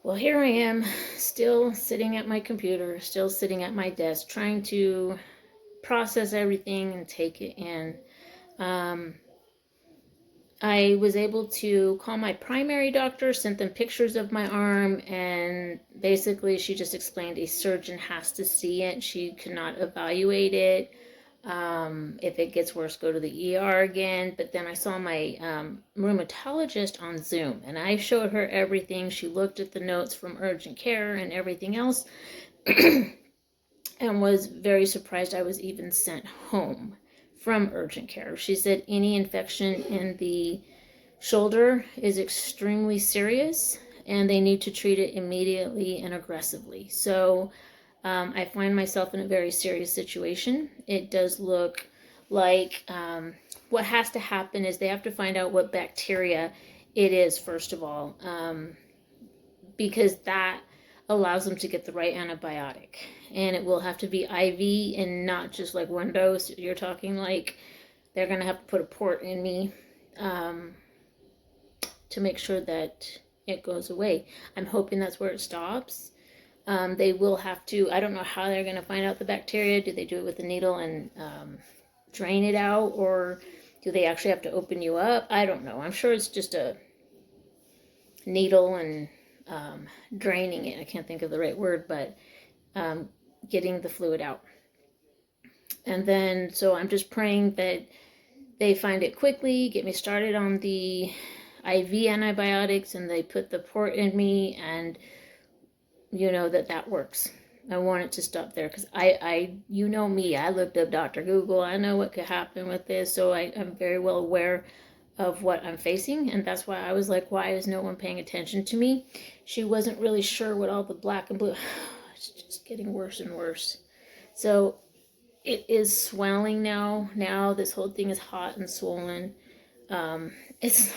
Well, here I am, still sitting at my computer, still sitting at my desk, trying to process everything and take it in. Um, I was able to call my primary doctor, sent them pictures of my arm, and basically she just explained a surgeon has to see it. She cannot evaluate it. If it gets worse, go to the ER again. But then I saw my rheumatologist on Zoom, and I showed her everything. She looked at the notes from urgent care and everything else, and was very surprised I was even sent home from urgent care. She said any infection in the shoulder is extremely serious, and they need to treat it immediately and aggressively. So I find myself in a very serious situation. It does look like what has to happen is they have to find out what bacteria it is, first of all, because that allows them to get the right antibiotic. And it will have to be IV and not just like one dose. You're talking like they're going to have to put a port in me to make sure that it goes away. I'm hoping that's where it stops. They will have to, I don't know how they're going to find out the bacteria. Do they do it with a needle and drain it out, or do they actually have to open you up? I don't know. I'm sure it's just a needle and draining it. I can't think of the right word, but getting the fluid out. And then, so I'm just praying that they find it quickly, get me started on the IV antibiotics, and they put the port in me, and you know that works. I want it to stop there because you know me, I looked up Dr. Google. I know what could happen with this, so I'm very well aware of what I'm facing, and that's why I was like, why is no one paying attention to me? She wasn't really sure what all the black and blue, it's just getting worse and worse. So it is swelling now. Now this whole thing is hot and swollen. It's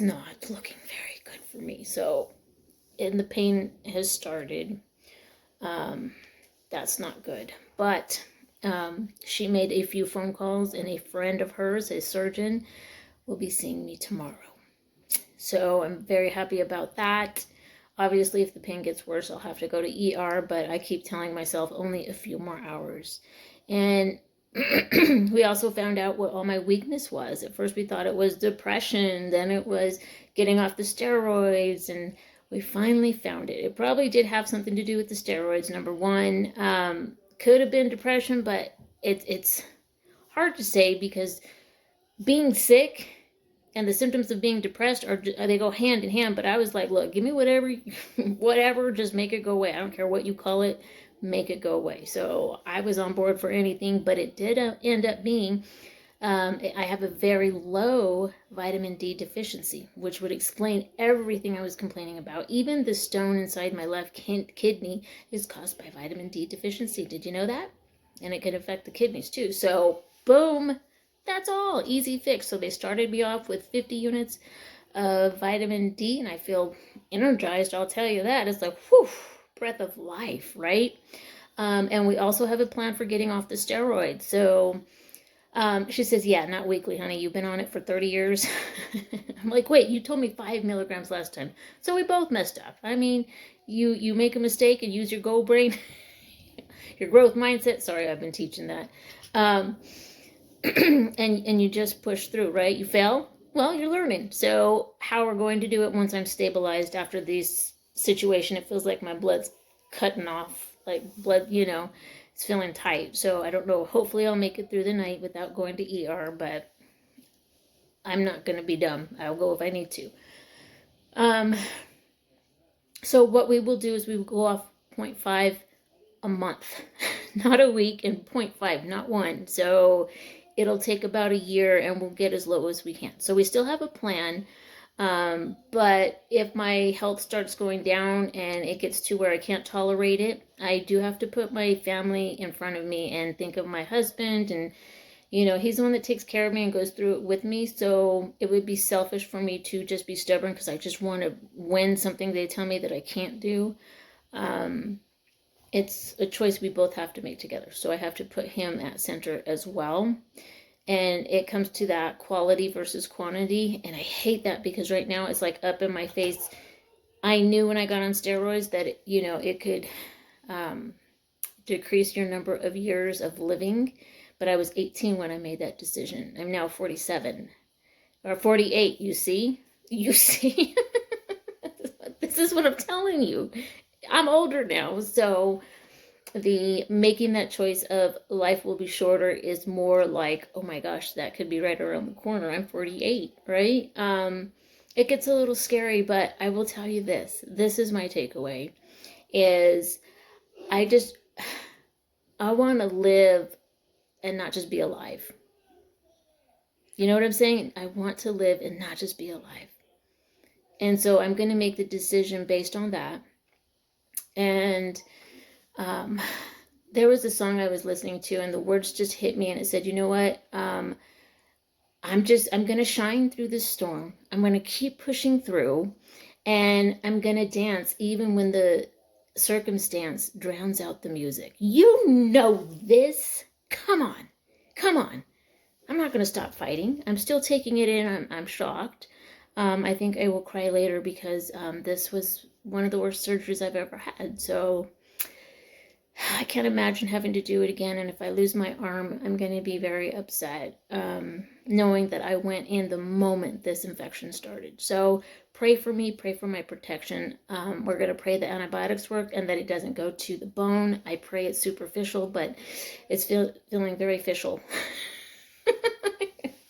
not looking very good for me. So, and the pain has started. That's not good. But she made a few phone calls, and a friend of hers, a surgeon, will be seeing me tomorrow. So I'm very happy about that. Obviously, if the pain gets worse, I'll have to go to ER, but I keep telling myself only a few more hours. And we also found out what all my weakness was. At first we thought it was depression, then it was getting off the steroids, and we finally found it. It probably did have something to do with the steroids, number one. Could have been depression, but it's hard to say because being sick and the symptoms of being depressed they go hand in hand. But I was like, look, give me whatever, just make it go away. I don't care what you call it, make it go away. So I was on board for anything, but it did end up being, I have a very low vitamin D deficiency, which would explain everything I was complaining about. Even the stone inside my left kidney is caused by vitamin D deficiency. Did you know that? And it could affect the kidneys too. So boom, that's all, easy fix. So they started me off with 50 units of vitamin D, and I feel energized, I'll tell you that. It's like, whew, breath of life, right? And we also have a plan for getting off the steroids. So she says, yeah, not weekly, honey. You've been on it for 30 years. I'm like, wait, you told me 5 milligrams last time. So we both messed up. I mean, you make a mistake and use your goal brain, your growth mindset. Sorry, I've been teaching that. And you just push through, right? You fail? Well, you're learning. So how we're going to do it once I'm stabilized after this situation, it feels like my blood's cutting off, like blood, it's feeling tight. So I don't know. Hopefully I'll make it through the night without going to ER, but I'm not going to be dumb. I'll go if I need to. So what we will do is we will go off 0.5 a month, not a week, and 0.5, not one. So it'll take about a year, and we'll get as low as we can. So we still have a plan. But if my health starts going down and it gets to where I can't tolerate it, I do have to put my family in front of me and think of my husband. And, he's the one that takes care of me and goes through it with me. So it would be selfish for me to just be stubborn because I just want to win something they tell me that I can't do. It's a choice we both have to make together. So I have to put him at center as well. And it comes to that quality versus quantity. And I hate that because right now it's like up in my face. I knew when I got on steroids that, it could decrease your number of years of living. But I was 18 when I made that decision. I'm now 47 or 48. You see? You see? This is what I'm telling you. I'm older now. So the making that choice of life will be shorter is more like, oh my gosh, that could be right around the corner. I'm 48, right? It gets a little scary, but I will tell you this. This is my takeaway, is I want to live and not just be alive. You know what I'm saying? I want to live and not just be alive. And so I'm going to make the decision based on that. And there was a song I was listening to, and the words just hit me, and it said, you know what? I'm going to shine through this storm. I'm going to keep pushing through, and I'm going to dance even when the circumstance drowns out the music. You know this. Come on. Come on. I'm not going to stop fighting. I'm still taking it in. I'm shocked. I think I will cry later because this was one of the worst surgeries I've ever had. So I can't imagine having to do it again. And if I lose my arm, I'm going to be very upset, knowing that I went in the moment this infection started. So pray for me, pray for my protection. We're going to pray the antibiotics work and that it doesn't go to the bone. I pray it's superficial, but it's feeling very official.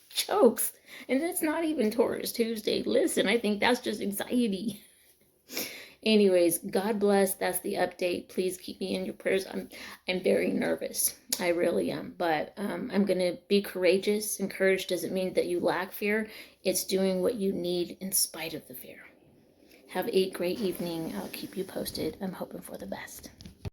Chokes. And it's not even Taurus Tuesday. Listen, I think that's just anxiety. Anyways, God bless. That's the update. Please keep me in your prayers. I'm very nervous. I really am. But I'm going to be courageous. And courage doesn't mean that you lack fear. It's doing what you need in spite of the fear. Have a great evening. I'll keep you posted. I'm hoping for the best.